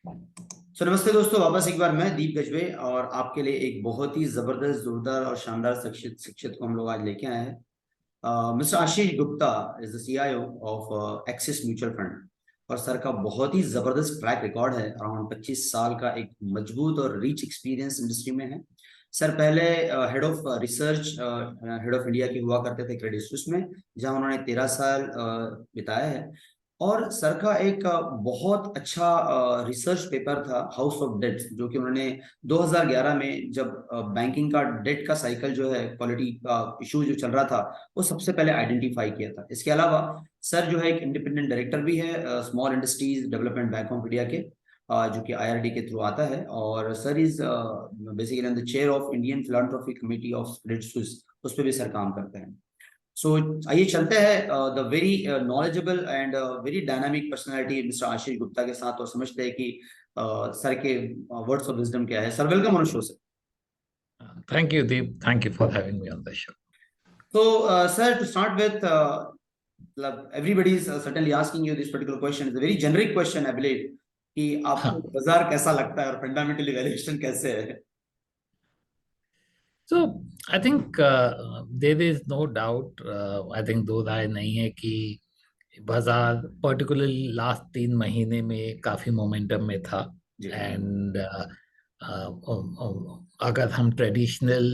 सो नमस्ते दोस्तों, वापस एक बार मैं दीप गजबे और आपके लिए एक बहुत ही जबरदस्त, जोरदार और शानदार शिक्षित शिक्षित को हम लोग आज लेके आए हैं। Mister Ashish Gupta is the CIO of axis mutual fund. और सर का बहुत ही जबरदस्त ट्रैक रिकॉर्ड है। अराउंड 25 साल का एक मजबूत और रिच एक्सपीरियंस इंडस्ट्री में है। सर पहले head of research, head of India के हुआ करते थे क्रेडिट स्विस में, जहां उन्होंने 13 साल बिताया है। और सर का एक बहुत अच्छा रिसर्च पेपर था हाउस ऑफ डेट, जो कि उन्होंने 2011 में, जब बैंकिंग का डेट का साइकिल जो है, क्वालिटी का इशू जो चल रहा था, वो सबसे पहले आइडेंटिफाई किया था। इसके अलावा सर जो है एक इंडिपेंडेंट डायरेक्टर भी है small industries development bank of India के, जो कि आईआरडी के थ्रू आता है। और sir is basically the chair of Indian philanthropy committee of Credit Suisse, उस पर भी सर काम करते हैं। सो आइए चलते हैं the very knowledgeable and very dynamic personality mister Ashish Gupta के साथ, और समझते हैं कि सर के वर्ड्स ऑफ विजडम क्या है। Sir welcome on show sir. Thank you, Deep. Thank you for having me on the show. तो sir, to start with, everybody is certainly asking you this particular question. It's a very generic question, I believe, कि आपको बाजार कैसा लगता है और fundamentally valuation कैसे है? So I think there is no doubt. I think दो राय नहीं है कि बाजार पर्टिकुलरली लास्ट 3 महीने में काफी मोमेंटम में था। एंड अगर हम ट्रेडिशनल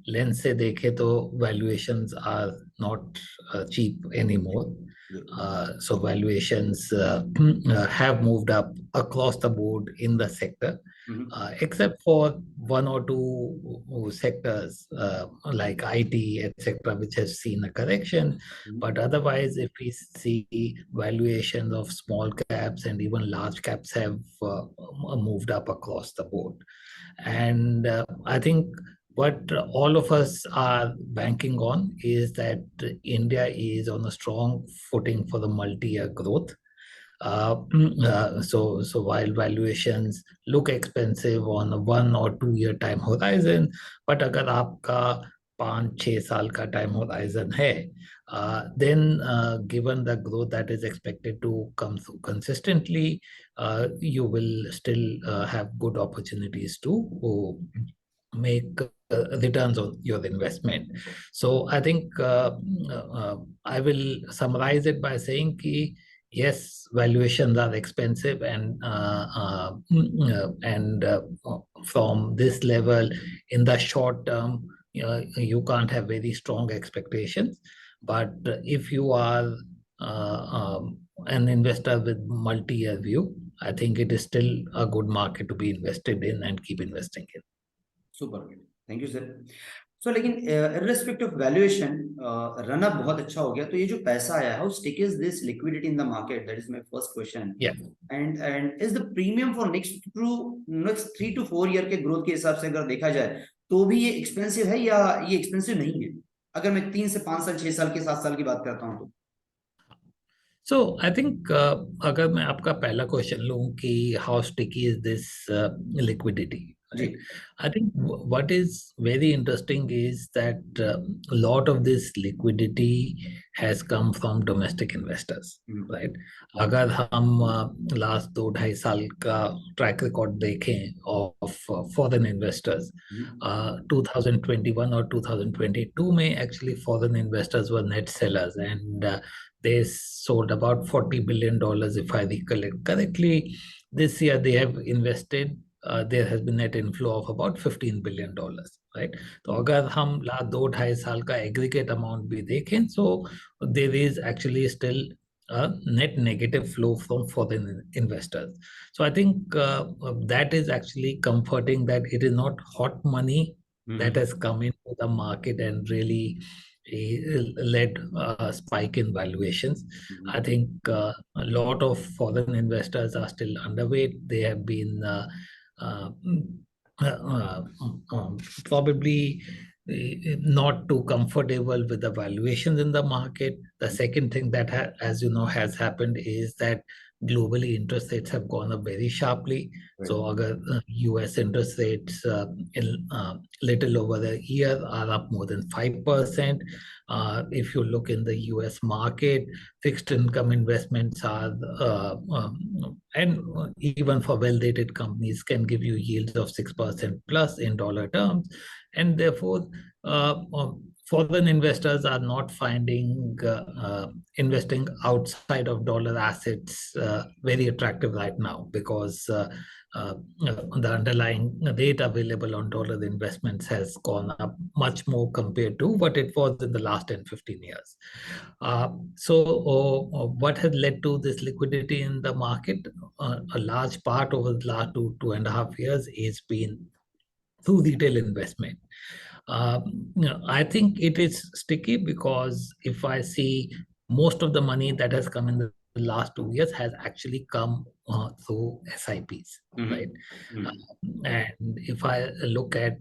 लेंस से देखें तो valuations are not cheap any more. So valuations have moved up across the board in the sector, except for one or two sectors like IT, etc., which has seen a correction. But otherwise, if we see valuations of small caps and even large caps have moved up across the board. And I think what all of us are banking on is that India is on a strong footing for the multi-year growth. So while valuations look expensive on a 1 or 2 year time horizon, but अगर आपका 5-6 साल का time horizon है, then given the growth that is expected to come through consistently, you will still have good opportunities to make returns on your investment. So I think I will summarize it by saying कि yes, valuations are expensive, and from this level, in the short term, you can't have very strong expectations. But if you are an investor with multi-year view, I think it is still a good market to be invested in and keep investing in. Super, thank you sir. So लेकिन irrespective of valuation, run up बहुत अच्छा हो गया, तो ये जो पैसा आया, how stick is this liquidity in the market? That is my first question. And is the premium for next 3 to 4 year के ग्रोथ के हिसाब से अगर देखा जाए, तो भी ये एक्सपेंसिव है या ये एक्सपेंसिव नहीं है, अगर मैं 3 से 5 साल, 6 साल के 7 साल की बात करता हूँ तो? So I think अगर मैं आपका पहला क्वेश्चन लूं कि how sticky is this liquidity, right? I think what is very interesting is that a lot of this liquidity has come from domestic investors, right? अगर हम last 2-2.5 साल का track record देखें of foreign investors, 2021 और 2022 में actually foreign investors were net sellers, and they sold about $40 billion, if I recollect correctly. This year they have invested, there has been net inflow of about $15 billion, right? So अगर हम last 2-2.5 साल का aggregate amount भी देखें, so there is actually still a net negative flow from foreign investors. So I think that is actually comforting, that it is not hot money that has come into the market and really led a spike in valuations. I think a lot of foreign investors are still underweight. They have been probably not too comfortable with the valuations in the market. The second thing that, as you know, has happened is that globally interest rates have gone up very sharply. Right. So agar US interest rates in little over a year are up more than 5%. If you look in the US market, fixed income investments are and even for well-rated companies can give you yields of 6% plus in dollar terms, and therefore foreign investors are not finding investing outside of dollar assets very attractive right now, because the underlying rate available on dollar investments has gone up much more compared to what it was in the last 10-15 years. So what has led to this liquidity in the market? A large part over the last 2.5 years is been through retail investment. I think it is sticky, because if I see most of the money that has come in the last 2 years has actually come through SIPs, right? And if I look at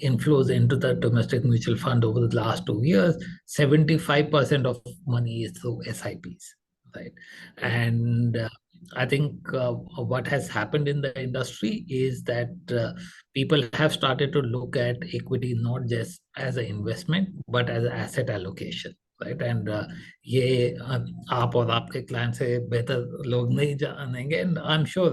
inflows into the domestic mutual fund over the last 2 years, 75% of money is through SIPs, right? And I think what has happened in the industry is that people have started to look at equity not just as an investment but as an asset allocation, right? And ये आप और आपके client से बेहतर लोग नहीं जानेंगे, and I'm sure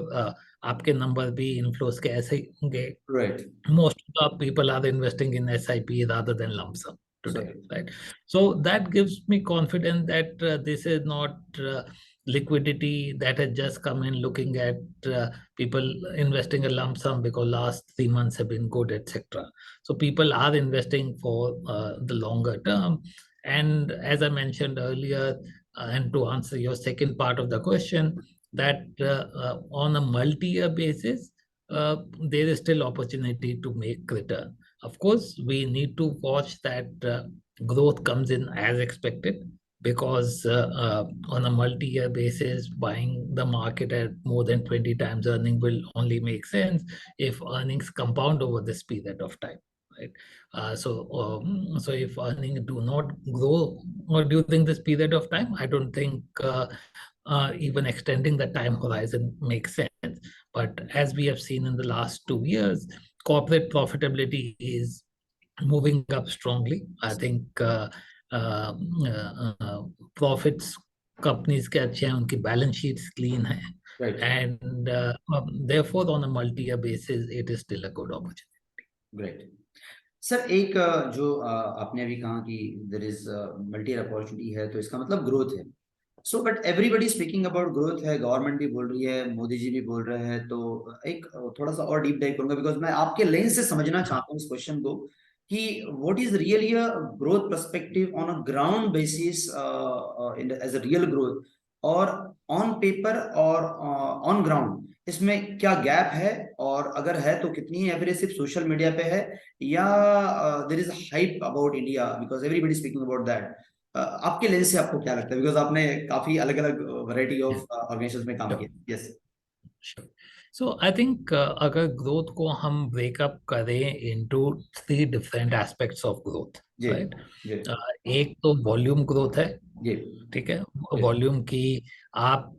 आपके नंबर भी इन्फ्लोस के ऐसे ही होंगे. Right. Most of the people are investing in SIP rather than lump sum today, right? So that gives me confidence that this is not liquidity that has just come in looking at people investing a lump sum because last 3 months have been good, etc. So people are investing for the longer term. And as I mentioned earlier, and to answer your second part of the question, that on a multi-year basis, there is still opportunity to make return. Of course, we need to watch that growth comes in as expected, because on a multi-year basis, buying the market at more than 20 times earning will only make sense if earnings compound over this period of time, right? So if earnings do not grow during this period of time, I don't think even extending the time horizon makes sense. But as we have seen in the last 2 years, corporate profitability is moving up strongly. I think profits companies के अच्छे हैं, उनकी balance sheets clean है, Right. and therefore on a multi-year basis it is still a good opportunity. Great. Sir एक जो आपने अभी कहा कि देयर इज मल्टी अपॉर्चुनिटी है, तो इसका मतलब ग्रोथ है. So but everybody speaking about growth है, गवर्नमेंट भी बोल रही है, मोदी जी भी बोल रहे हैं. तो एक थोड़ा सा और डीप डाइव करूंगा, बिकॉज मैं आपके लेंस से समझना चाहता हूँ इस क्वेश्चन को कि what is really a growth perspective on a ground basis as a real growth, और ऑन पेपर और ऑन ग्राउंड इसमें क्या गैप है, और अगर है तो कितनी है, या फिर सिर्फ सोशल मीडिया पे है, या there is hype about India because everybody speaking about that. आपके लेंस से आपको क्या लगता है, बिकॉज आपने काफी अलग अलग वैरायटी ऑफ ऑर्गेनाइजेशंस में काम किया. यस. So I think अगर ग्रोथ को हम ब्रेकअप करें into 3 different aspects of growth, right? एक तो वॉल्यूम ग्रोथ है, ठीक है? वॉल्यूम की आप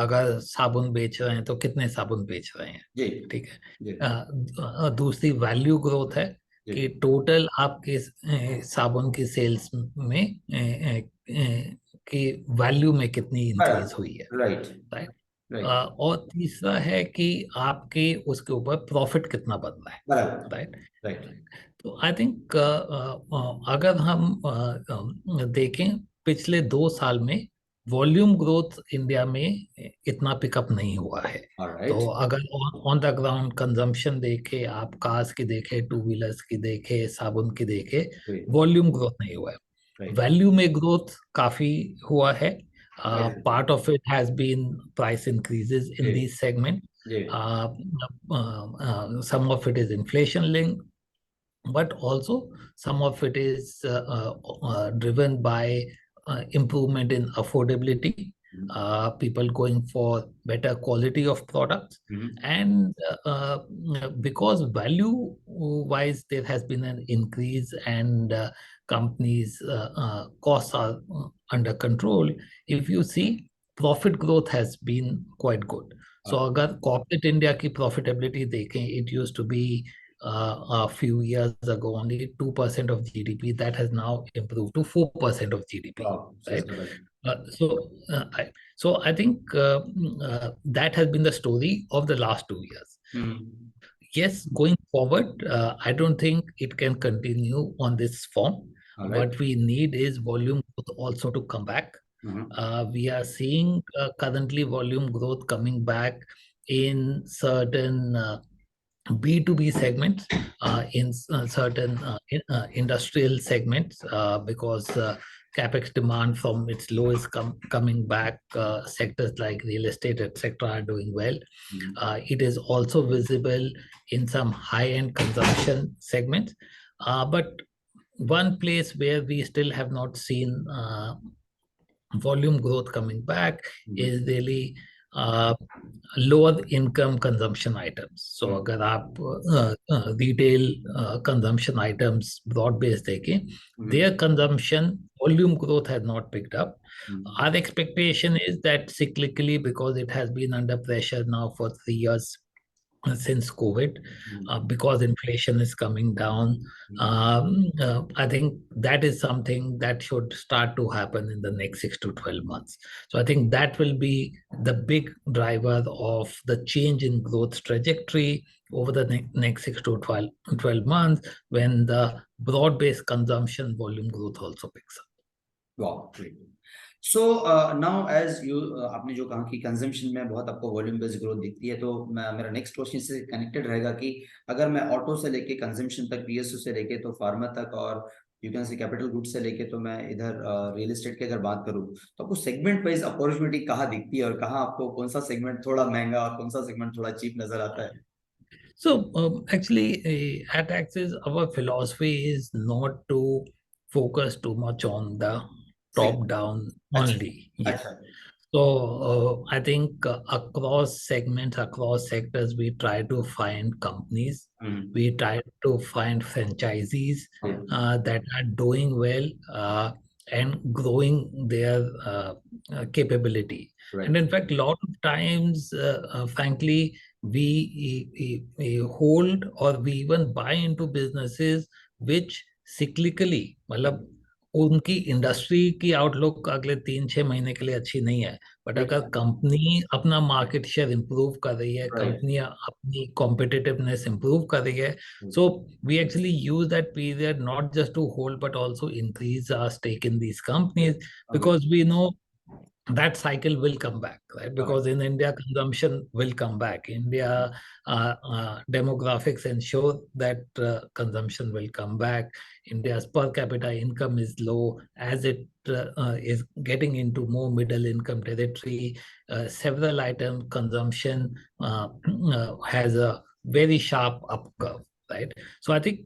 अगर साबुन बेच रहे हैं तो कितने साबुन बेच रहे हैं, ठीक है? दूसरी वैल्यू ग्रोथ है कि टोटल आपके साबुन की सेल्स में की वैल्यू में कितनी इंक्रीज हुई है, राइट? और तीसरा है कि आपके उसके ऊपर प्रॉफिट कितना बन रहा है, राइट? तो आई थिंक अगर हम देखें पिछले 2 साल में वॉल्यूम ग्रोथ इंडिया में इतना पिकअप नहीं हुआ है. तो अगर ऑन द ग्राउंड कंजम्पशन देखे, आप कार्स की देखे, 2 व्हीलर्स की देखे, साबुन की देखे, वॉल्यूम ग्रोथ नहीं हुआ है. वैल्यू में ग्रोथ काफी हुआ है. Part of it has been price increases in these segments. Some of it is inflation linked, but also some of it is driven by improvement in affordability, people going for better quality of products, and because value wise there has been an increase, and companies costs are under control. If you see, profit growth has been quite good. So अगर corporate India की profitability देखें, it used to be a few years ago only 2% of GDP. That has now improved to 4% of GDP. Wow, so Right? stable. So I think that has been the story of the last 2 years. Yes, going forward, I don't think it can continue on this form. All right. What we need is volume growth also to come back. We are seeing currently volume growth coming back in certain B2B segments, in certain industrial segments, because capex demand from its low is coming back. Sectors like real estate, etc., are doing well. It is also visible in some high-end consumption segments. But one place where we still have not seen volume growth coming back is really lower income consumption items. So अगर आप retail consumption items broad based देखें, their consumption volume growth has not picked up. Our expectation is that cyclically, because it has been under pressure now for 3 years since COVID, because inflation is coming down, I think that is something that should start to happen in the next 6 to 12 months. So I think that will be the big driver of the change in growth trajectory over the next 6 to 12 months, when the broad-based consumption volume growth also picks up. Wow, great. So now as you आपने जो कहा कि consumption में बहुत आपको volume based growth दिखती है, तो मेरा नेक्स्ट क्वेश्चन से कनेक्टेड रहेगा कि अगर मैं ऑटो से लेके कंजम्पशन तक, पीएसयू से लेके तो फार्मा तक, और you can say capital goods से लेके तो मैं इधर रियल एस्टेट की अगर बात करूं, तो आपको सेगमेंट वाइज अपॉर्चुनिटी कहाँ दिखती है और कहाँ आपको कौन सा सेगमेंट थोड़ा महंगा और कौन सा सेगमेंट थोड़ा चीप नजर आता है? So actually, at Axis, our philosophy is not to focus too much on the top down only. Yes. So I think across segments, across sectors, we try to find companies. We try to find franchisees that are doing well and growing their capability. Right. And in fact, a lot of times, frankly, we hold or we even buy into businesses which cyclically, मतलब उनकी industry की outlook अगले 3-6 महीने के लिए अच्छी नहीं है, बट अगर कंपनी अपना मार्केट शेयर इंप्रूव कर रही है, कंपनी अपनी कॉम्पिटिटिवनेस इंप्रूव कर रही है, so we actually use that period not just to hold but also increase our stake in these companies, because we know that cycle will come back, right? Because in India, consumption will come back. India demographics ensure that consumption will come back. India's per capita income is low. As it is getting into more middle income territory, several items consumption has a very sharp up curve. Right. So I think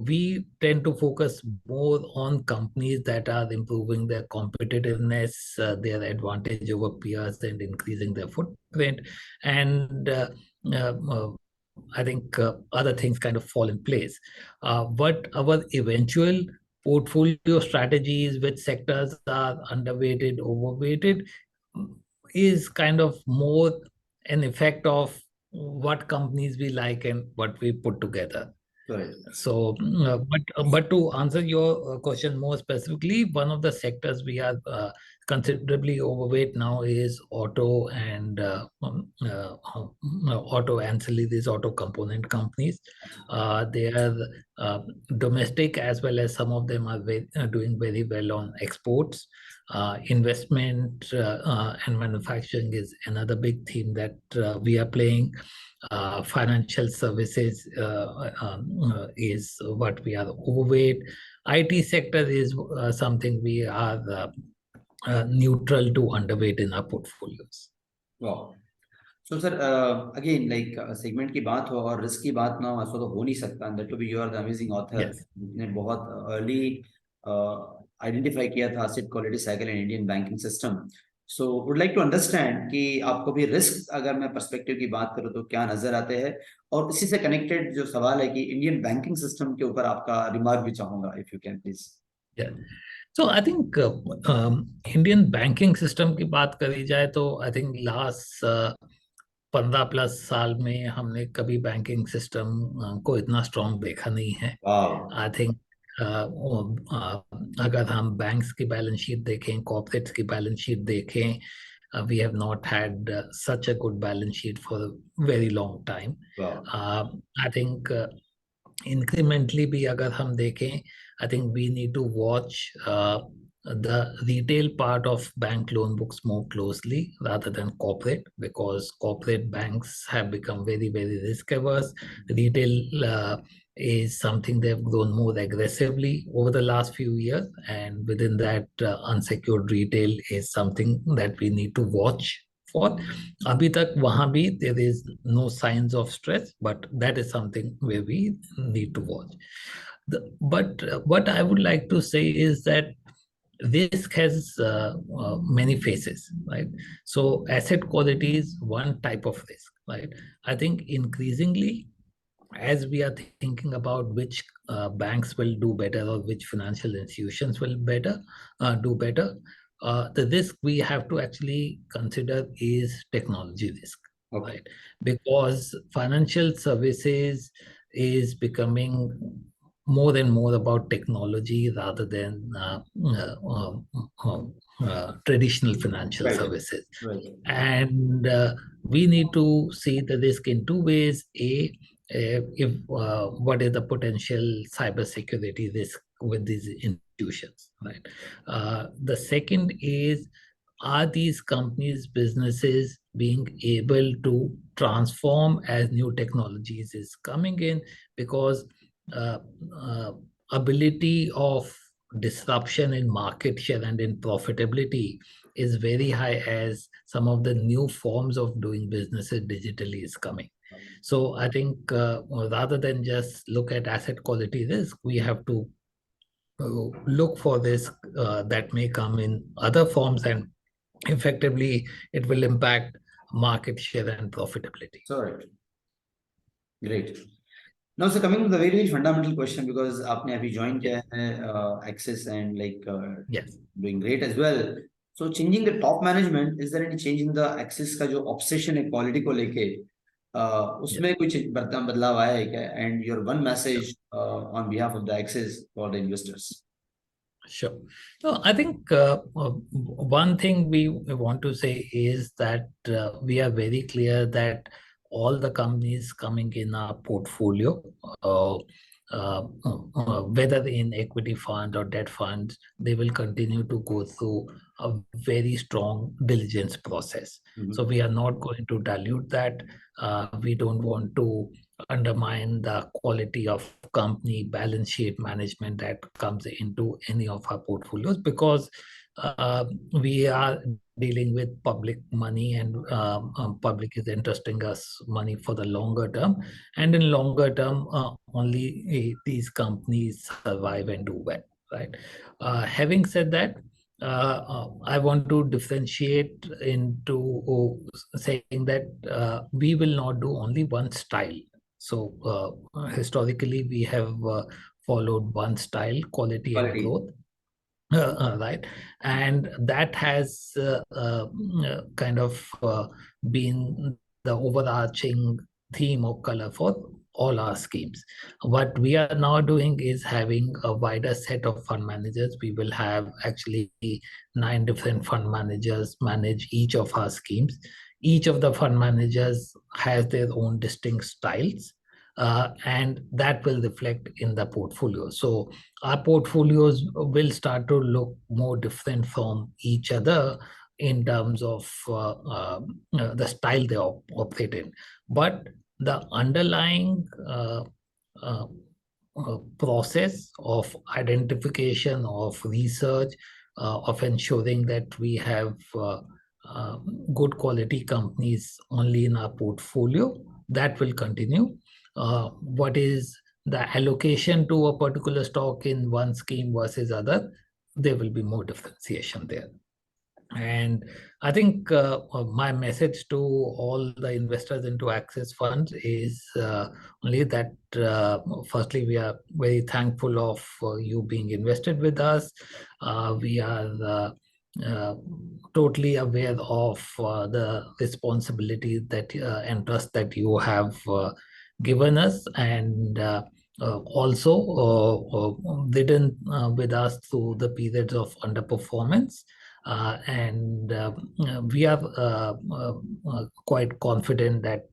we tend to focus more on companies that are improving their competitiveness, their advantage over peers, and increasing their footprint. And I think other things kind of fall in place. But our eventual portfolio strategies, which sectors are underweighted, overweighted, is kind of more an effect of what companies we like and what we put together. Right. So, but to answer your question more specifically, one of the sectors we are considerably overweight now is auto and auto ancillaries, auto component companies. They are domestic as well as some of them are doing very well on exports. Investment and manufacturing is another big theme that we are playing. Financial services is what we are overweight. IT sector is something we are neutral to underweight in our portfolios. Wow. So sir, again, like segment की बात हो और risk की बात ना हो, ऐसा तो हो नहीं सकता. And that to be you are the amazing author. ने बहुत early identify किया था asset quality cycle in Indian banking system. So would like to understand कि आपको भी रिस्क, अगर मैं पर्सपेक्टिव की बात करूँ तो क्या नजर आते हैं, और इसी से कनेक्टेड जो सवाल है कि इंडियन बैंकिंग सिस्टम के ऊपर आपका रिमार्क भी चाहूंगा, if you can please. So I think Indian banking system की बात करी जाए तो आई थिंक लास्ट 15+ साल में हमने कभी बैंकिंग सिस्टम को इतना स्ट्रांग देखा नहीं है। वाह। आई थिंक अगर हम बैंक्स की बैलेंस शीट देखें, कॉर्पोरेट्स की बैलेंस शीट देखें, we have not had such a good balance sheet for a very long time. वाह। I think incrementally भी अगर हम देखें, I think we need to watch the retail part of bank loan books more closely rather than corporate, because corporate banks have become very, very risk averse. Retail is something they've grown more aggressively over the last few years, and within that, unsecured retail is something that we need to watch for. अभी तक वहां भी there is no signs of stress, but that is something where we need to watch. But what I would like to say is that risk has many faces, right? So asset quality is one type of risk, right? I think increasingly, as we are thinking about which banks will do better or which financial institutions will do better, the risk we have to actually consider is technology risk, Okay. right? Because financial services is becoming more and more about technology rather than traditional financial Right. services. Right. And we need to see the risk in two ways. If what is the potential cybersecurity risk with these institutions, right? The second is, are these companies, businesses being able to transform as new technologies is coming in? Because uh, uh, ability of disruption in market share and in profitability is very high as some of the new forms of doing businesses digitally is coming. So I think rather than just look at asset quality risk, we have to look for risk that may come in other forms, and effectively it will impact market share and profitability. Sorry. Great. Now, so coming to the very, very fundamental question, because आपने अभी join किया है Axis and like Yes. doing great as well. So changing the top management, is there any change in the Axis का जो obsession है quality को लेके, Yes. उसमें कुछ बदलाव आया है क्या? And your one Sure. message on behalf of the Axis for the investors. Sure. So I think one thing we want to say is that we are very clear that all the companies coming in our portfolio, uh, whether in equity fund or debt funds, they will continue to go through a very strong diligence process. So we are not going to dilute that. We don't want to undermine the quality of company balance sheet management that comes into any of our portfolios, because we are dealing with public money, and public is entrusting us money for the longer term, and in longer term only these companies survive and do well, right? Having said that, I want to differentiate into saying that we will not do only one style. So historically, we have followed one style, quality and Quality. growth, right? And that has kind of been the overarching theme or color for all our schemes. What we are now doing is having a wider set of fund managers. We will have actually 9 different fund managers manage each of our schemes. Each of the fund managers has their own distinct styles, and that will reflect in the portfolio. So our portfolios will start to look more different from each other in terms of the style they operate in. But the underlying process of identification, of research, of ensuring that we have good quality companies only in our portfolio, that will continue. What is the allocation to a particular stock in one scheme versus other, there will be more differentiation there. And I think my message to all the investors into Access funds is only that firstly, we are very thankful of you being invested with us. We are uh, totally aware of the responsibility that and trust that you have given us, and also ridden with us through the periods of underperformance. And we are quite confident that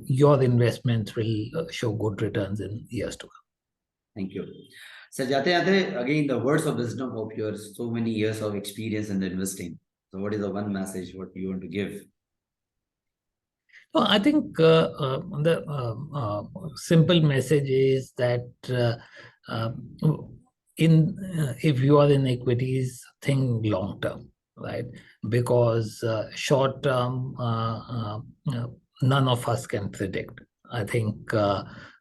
your investments will show good returns in years to come. Thank you. So, Jate, again, the words of wisdom of yours, so many years of experience in the investing. So, what is the one message what you want to give? Well, I think the simple message is that uh, in if you are in equities, think long term, right? Because short term, none of us can predict. I think,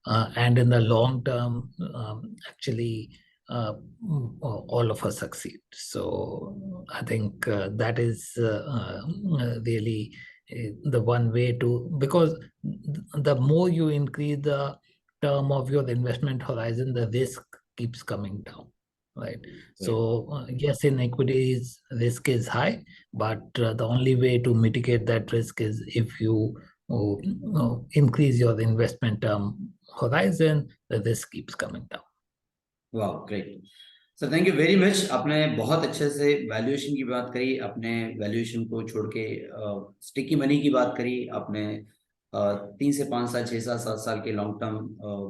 and in the long term, actually, all of us succeed. So I think that is really the one way to, because the more you increase the term of your investment horizon, the risk keeps coming down, right? So yes, in equities risk is high, but the only way to mitigate that risk is if you increase your investment term horizon, the risk keeps coming down. Wow, great. Sir thank you very much. आपने बहुत अच्छे से valuation की बात करी, अपने valuation को छोड़ के स्टिकी मनी की बात करी आपने। 3 से 5 साल, 6 साल, 7 साल के लॉन्ग टर्म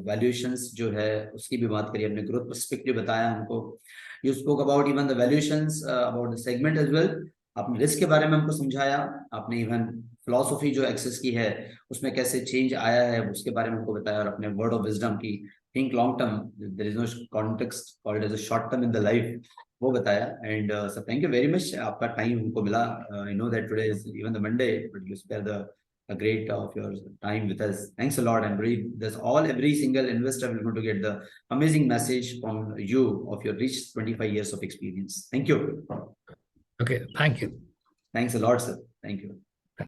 वैल्यूएशंस जो है उसकी भी बात करी, अपने ग्रोथ पर्सपेक्टिव बताया हमको। You spoke about even the valuations, about the segment as well. आपने रिस्क के बारे में हमको समझाया, आपने इवन फिलॉसफी जो एक्सेस की है उसमें कैसे चेंज आया है उसके बारे में हमको बताया, और अपने वर्ड ऑफ विजडम की think long term, there is no context called as a short term in the life, वो बताया। And sir thank you very much, आपका टाइम हमको मिला। I know that today is even the Monday, but you spare the a great of your time with us. Thanks a lot, and believe there's every single investor will going to get the amazing message from you of your rich 25 years of experience. Thank you. Okay, thank you. Thanks a lot, sir. Thank you.